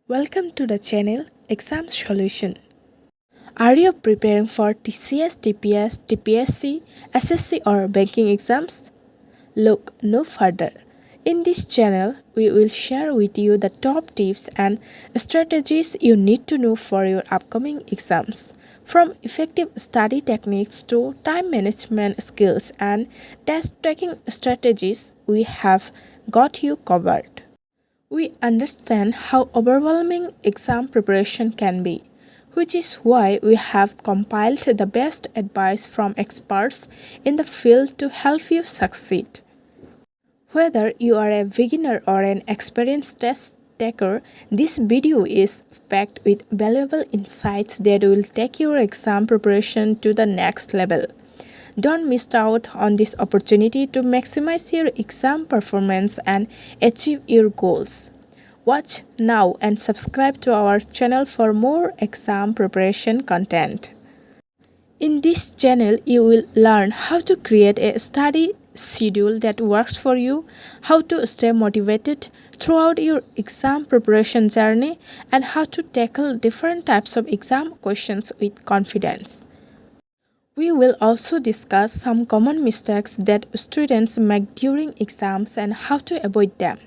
Welcome to the channel Exam Solution. Are you preparing for TCS TPS TPSC SSC or banking exams? Look no further. In this channel, we will share with you the top tips and strategies you need to know for your upcoming exams. From effective study techniques to time management skills and test taking strategies, we have got you covered. We understand how overwhelming exam preparation can be, which is why we have compiled the best advice from experts in the field to help you succeed. Whether you are a beginner or an experienced test taker, this video is packed with valuable insights that will take your exam preparation to the next level. Don't miss out on this opportunity to maximize your exam performance and achieve your goals. Watch now and subscribe to our channel for more exam preparation content. In this channel, you will learn how to create a study schedule that works for you, how to stay motivated throughout your exam preparation journey, and how to tackle different types of exam questions with confidence. We will also discuss some common mistakes that students make during exams and how to avoid them,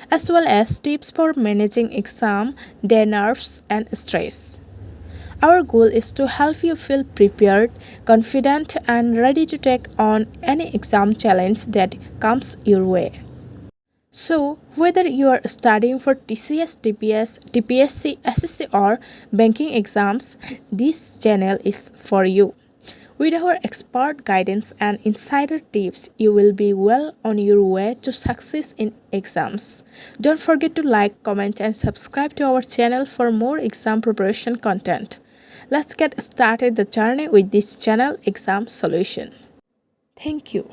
as well as tips for managing exam day nerves and stress. Our goal is to help you feel prepared, confident, and ready to take on any exam challenge that comes your way. So, whether you are studying for TCS TPS TPSC SSC or banking exams, this channel is for you. With our expert guidance and insider tips, you will be well on your way to success in exams. Don't forget to like, comment, and subscribe to our channel for more exam preparation content. Let's get started the journey with this channel Exam Solution. Thank you.